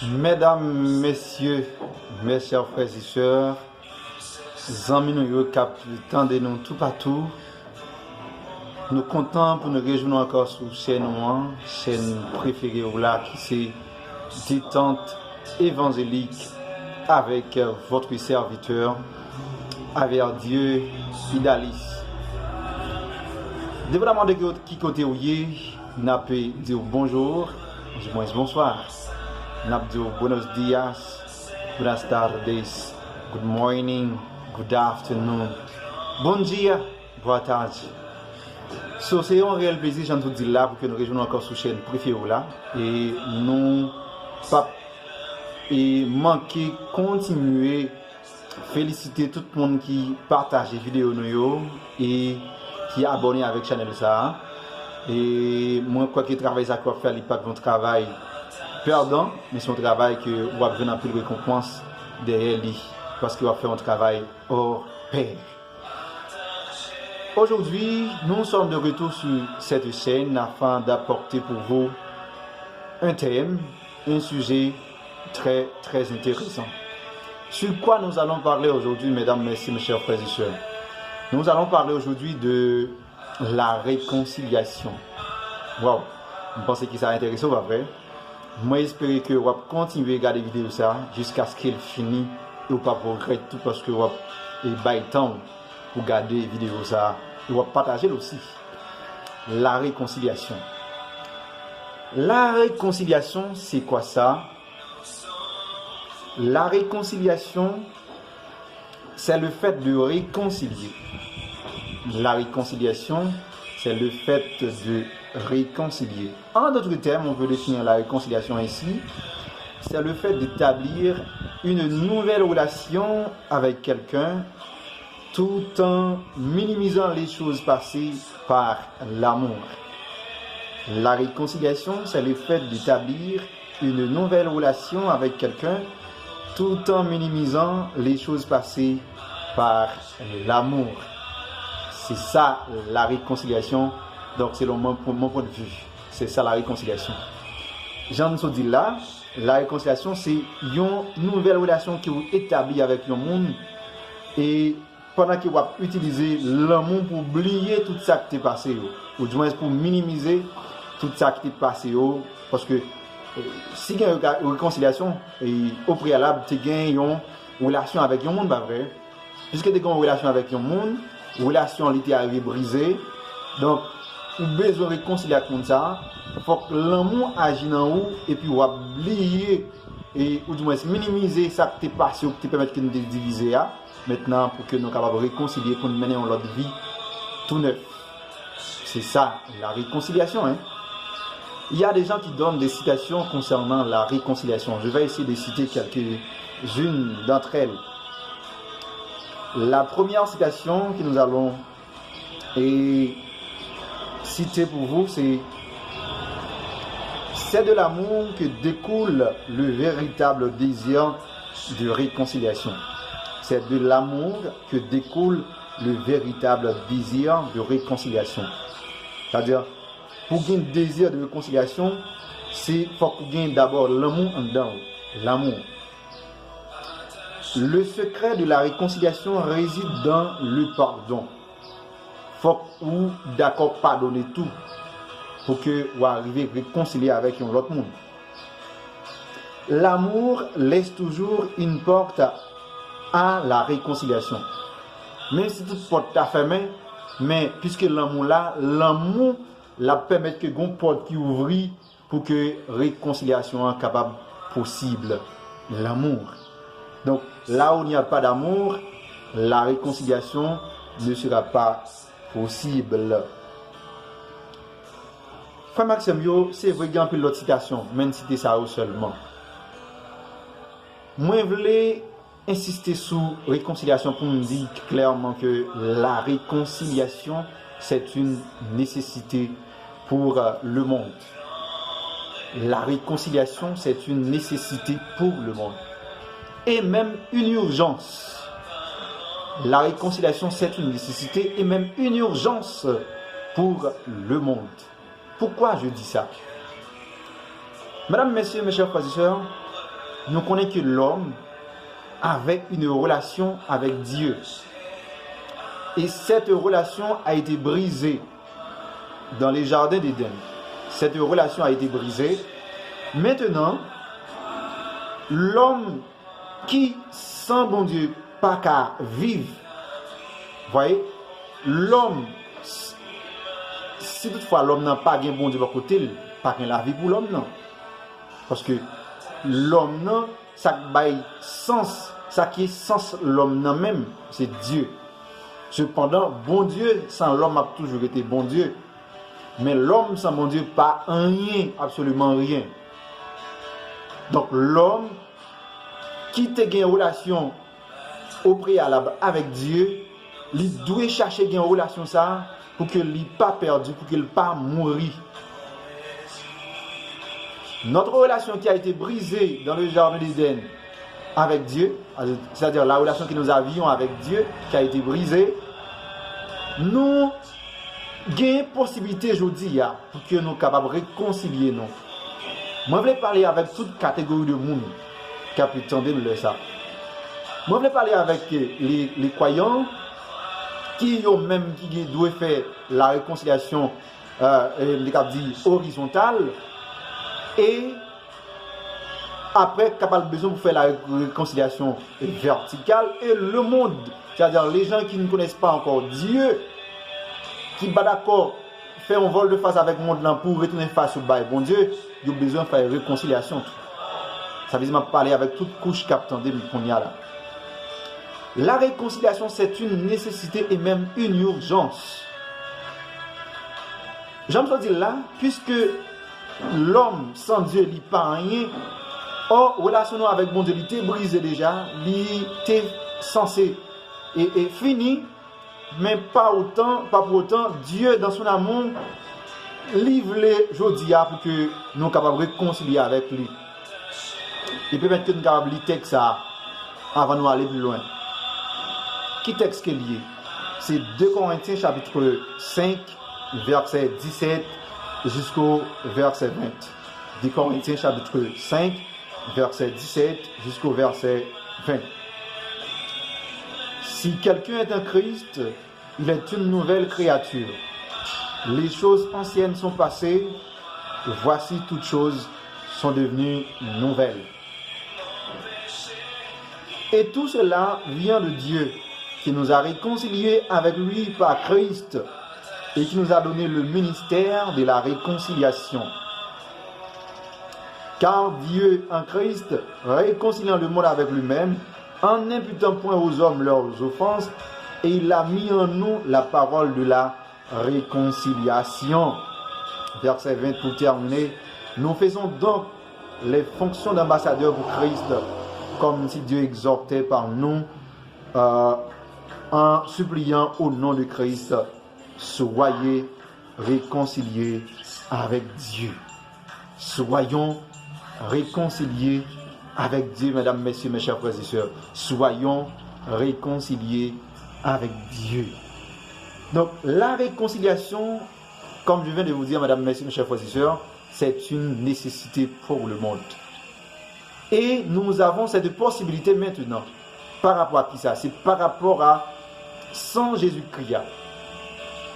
Mesdames, messieurs, mes chers frères et sœurs, amis nous cap tendez nous tout partout. Nous comptons pour nous réjouir encore sur chaîne préférée là qui c'est Détente évangélique avec votre serviteur, avec Dieu Idalis. Dépendamment de qui côté vous êtes, n'a pas dire bonjour, du moins bonsoir. N'a pas dire buenos dias, buenas tardes, good morning, good afternoon, bon dia, boa tarde. So, c'est un réel plaisir, j'en vous dis là, pour que nous rejoignions encore sur la chaîne préférée là. Et nous, pas et manquer, continuer, féliciter tout le monde qui partage les vidéos nous et qui est abonné avec la chaîne ça. Et moi, quoi qu'il travaille, ça quoi faire, il pas de mon travail, pardon, mais c'est un travail que on va venir un peu de récompense derrière lui, parce qu'il va faire un travail hors pair. Aujourd'hui, nous sommes de retour sur cette chaîne afin d'apporter pour vous un thème, un sujet très très intéressant. Sur quoi nous allons parler aujourd'hui, mesdames, messieurs, mes chers frères et sœurs? Nous allons parler aujourd'hui de la réconciliation. Wow, vous pensez que ça va intéresser, pas vrai? Moi, j'espère que vous allez continuer à regarder la vidéo ça jusqu'à ce qu'elle finisse et vous ne pas regretter tout parce que vous avez le temps pour regarder la vidéo ça et vous partager aussi. La réconciliation. La réconciliation, c'est quoi ça? La réconciliation, c'est le fait de réconcilier. La réconciliation, c'est le fait de réconcilier. En d'autres termes, on peut définir la réconciliation ainsi. C'est le fait d'établir une nouvelle relation avec quelqu'un tout en minimisant les choses passées par l'amour. La réconciliation, c'est le fait d'établir une nouvelle relation avec quelqu'un tout en minimisant les choses passées par l'amour. C'est ça la réconciliation. Donc c'est mon point de vue. C'est ça la réconciliation. Jean nous dit là, la réconciliation c'est une nouvelle relation qui vous établit avec le monde et pendant que vous utilisez l'amour pour oublier tout ça qui est passé ou du moins pour minimiser tout ça qui est passé parce que si il y a une réconciliation et au préalable tu as une relation avec le monde, pas vrai? Puisque tu as une relation avec le monde, relation qui est arrivée brisée, donc vous avez besoin de réconcilier comme ça. Il faut que l'amour agisse dans vous et puis vous oublier et ou du moins minimiser ça qui est passé ou qui permet de nous diviser maintenant pour que nous soyons capables de réconcilier pour nous mener en notre vie tout neuf. C'est ça la réconciliation. Hein? Il y a des gens qui donnent des citations concernant la réconciliation. Je vais essayer de citer quelques-unes d'entre elles. La première citation que nous allons citer pour vous, c'est de l'amour que découle le véritable désir de réconciliation. C'est de l'amour que découle le véritable désir de réconciliation. C'est-à-dire, pour gagner un désir de réconciliation, c'est faut qu'on gagne d'abord l'amour en dedans. L'amour. Le secret de la réconciliation réside dans le pardon. Faut ou d'accord pardonner tout pour que vous arriviez à réconcilier avec l'autre monde. L'amour laisse toujours une porte à la réconciliation. Même si toute porte est fermée, mais puisque l'amour la permet que une porte qui ouvre pour que réconciliation soit capable possible. L'amour. Donc là où il n'y a pas d'amour, la réconciliation ne sera pas possible. Frère Maxime, c'est vrai qu'il y a un peu l'autre citation, même si c'est ça seulement. Moi, je voulais insister sur la réconciliation pour nous dire clairement que la réconciliation, c'est une nécessité pour le monde. La réconciliation, c'est une nécessité pour le monde. Et même une urgence. La réconciliation, c'est une nécessité et même une urgence pour le monde. Pourquoi je dis ça? Mesdames, messieurs, mes chers frères et sœurs, nous connaissons que l'homme avait une relation avec Dieu. Et cette relation a été brisée dans les jardins d'Éden. Cette relation a été brisée. Maintenant, l'homme qui, sans bon Dieu, pas qu'à vivre, voyez, l'homme, si toutefois l'homme n'a pas de bon Dieu de côté, pas la vie pour l'homme, non. Parce que l'homme, non, ça baille sens, ça qui est sens l'homme non même, c'est Dieu. Cependant, bon Dieu, sans l'homme a toujours été bon Dieu. Mais l'homme sans bon Dieu, pas rien, absolument rien. Donc l'homme qui te gagne une relation au préalable avec Dieu, il doit chercher une relation ça pour qu'il ne pas perdu, pour qu'il ne pas mourir. Notre relation qui a été brisée dans le jardin d'Éden avec Dieu, c'est-à-dire la relation que nous avions avec Dieu qui a été brisée, nous avons une possibilité aujourd'hui pour que nous soyons capables de réconcilier nous. Moi, je voulais parler avec toute catégorie de monde qui a pu tendre ça. Moi, je voulais parler avec les croyants qui ont même qui doivent faire la réconciliation horizontale et après capable besoin pour faire la réconciliation verticale et le monde, c'est-à-dire les gens qui ne connaissent pas encore Dieu, qui sont d'accord faire un vol de face avec le monde là pour retourner face au bail bon Dieu, ils ont besoin de faire une réconciliation. Ça veut dire parler avec toute couche captant de là. La réconciliation, c'est une nécessité et même une urgence. J'aime dire là, puisque l'homme sans Dieu n'est pas rien, or, relation avec bon Dieu, il était brisé déjà, il était censé et fini, mais pas pour autant, Dieu, dans son amour, livre les Jodia pour que nous soyons capables de réconcilier avec lui. Et peut-être que nous sommes capables de lire texte ça avant de aller plus loin. Qui texte qui est lié? C'est 2 Corinthiens chapitre 5, verset 17 jusqu'au verset 20. 2 Corinthiens chapitre 5, verset 17 jusqu'au verset 20. Si quelqu'un est un Christ, il est une nouvelle créature. Les choses anciennes sont passées, voici toutes choses sont devenues nouvelles. Et tout cela vient de Dieu, qui nous a réconciliés avec lui par Christ et qui nous a donné le ministère de la réconciliation. Car Dieu en Christ, réconciliant le monde avec lui-même, en n'imputant point aux hommes leurs offenses, et il a mis en nous la parole de la réconciliation. Verset 20 pour terminer. Nous faisons donc les fonctions d'ambassadeurs pour Christ, comme si Dieu exhortait par nous, en suppliant au nom de Christ, soyez réconciliés avec Dieu. Soyons réconciliés avec Dieu, mesdames, messieurs, mes chers frères et sœurs. Soyons réconciliés avec Dieu. Donc, la réconciliation, comme je viens de vous dire, mesdames, messieurs, mes chers frères et sœurs, c'est une nécessité pour le monde. Et nous avons cette possibilité maintenant. Par rapport à qui ça? C'est par rapport à sans Jésus-Christ.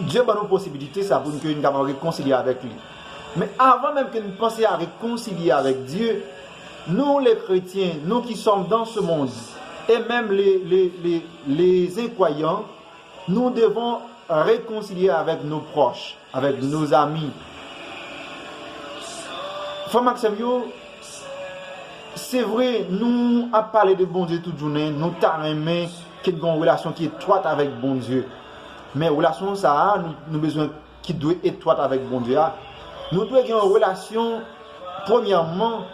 Dieu a une possibilité, ça pour que nous puissions réconcilier avec lui. Mais avant même que nous pensions à réconcilier avec Dieu, nous les chrétiens, nous qui sommes dans ce monde, et même les incroyants, nous devons réconcilier avec nos proches, avec nos amis. Frère Maxime, c'est vrai, nous avons parlé de bon Dieu toute journée, nous avons aimé qu'il y ait une relation qui est étroite avec bon Dieu. Mais relation ça, nous avons besoin qui doit être étroite avec bon Dieu. Nous devons avoir une relation, premièrement,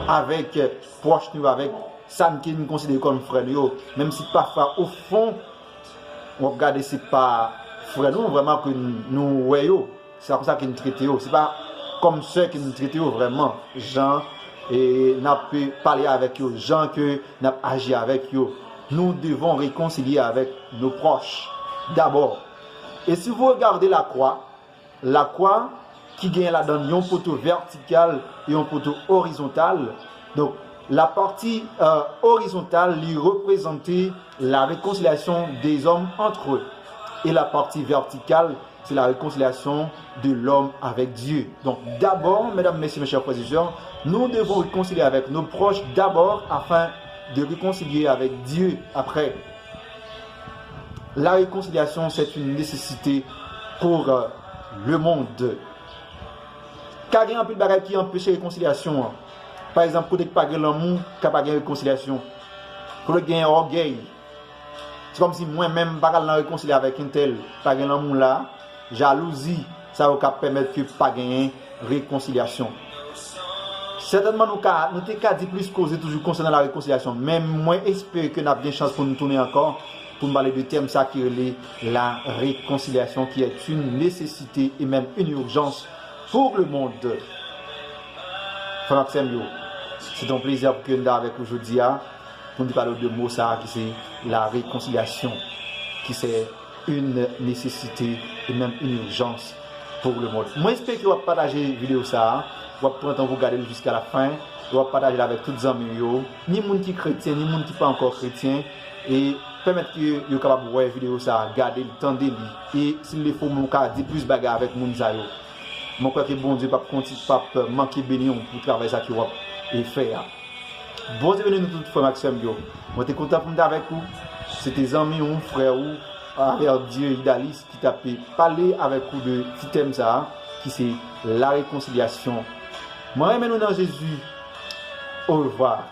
avec proche nous, avec ça qui nous considère comme frère, même si parfois au fond, on regarde c'est pas frère nous vraiment que nous voyons, c'est comme ça qu'ils nous traitent, c'est pas comme ceux qui nous traitent vraiment, gens et n'a pu parler avec eux, gens que n'a agi avec eux. Nous devons réconcilier avec nos proches d'abord. Et si vous regardez la croix qui gagne là-dedans un poteau vertical et un poteau horizontal, donc la partie horizontale lui représentait la réconciliation des hommes entre eux. Et la partie verticale, c'est la réconciliation de l'homme avec Dieu. Donc d'abord, mesdames, messieurs, mes chers frères et sœurs, nous devons réconcilier avec nos proches d'abord afin de réconcilier avec Dieu après. La réconciliation, c'est une nécessité pour le monde. Car il y a un peu de bagages qui empêchent la réconciliation. Par exemple, pour ne pas avoir l'amour, il n'y a pas de réconciliation. Pour le gain orgueil. C'est comme si moi-même, je ne pas réconcilier avec un tel, pas de l'amour là, jalousie, ça va permettre que pas de réconciliation. Certainement, nous avons dit plus causer toujours concernant la réconciliation. Mais moi, j'espère que nous avons bien chance pour nous tourner encore, pour nous parler de thème ça qui est la réconciliation, qui est une nécessité et même une urgence pour le monde. Frère Maxime, c'est un plaisir que nous avons avec aujourd'hui pour nous parler de mots ça qui c'est la réconciliation, qui c'est une nécessité et même une urgence pour le monde. Moi, j'espère que vous allez partager la vidéo ça, vous allez prendre vous regarder jusqu'à la fin, vous allez partager avec tous les amis, ni les gens qui sont chrétiens, ni les gens qui ne sont pas encore chrétiens, et permettre que vous soyez capable de voir la vidéo ça, garder le temps de lire, et s'il le faut, vous dire plus de bagarre avec les gens. Je crois que bon Dieu ne va pas manquer béni pour travailler ça qui va faire. Bon Dieu, nous tous, frère Maxime. Je suis content pour avec vous. C'est tes amis ou frères ou avec Dieu Idalis qui t'a parlé avec vous de ce thème ça, qui c'est la réconciliation. Moi, maintenant dans Jésus. Au revoir.